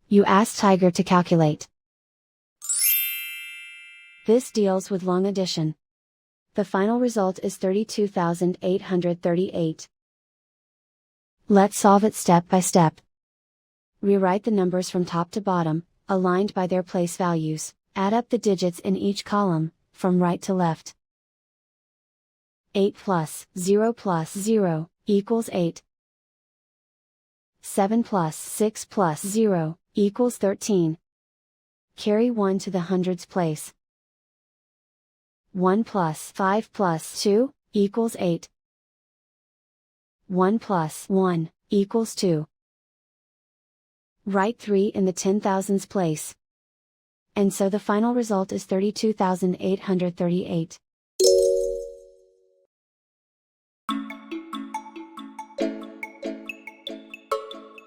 You ask Tiger to calculate. This deals with long addition. The final result is 32,838. Let's solve it step by step. Rewrite the numbers from top to bottom, aligned by their place values. Add up the digits in each column, from right to left. 8 plus 0 plus 0 equals 8. 7 plus 6 plus 0 equals 13. Carry 1 to the hundreds place. 1 plus 5 plus 2 equals 8. 1 plus 1 equals 2. Write 3 in the 10,000s place. And so the final result is 32,838.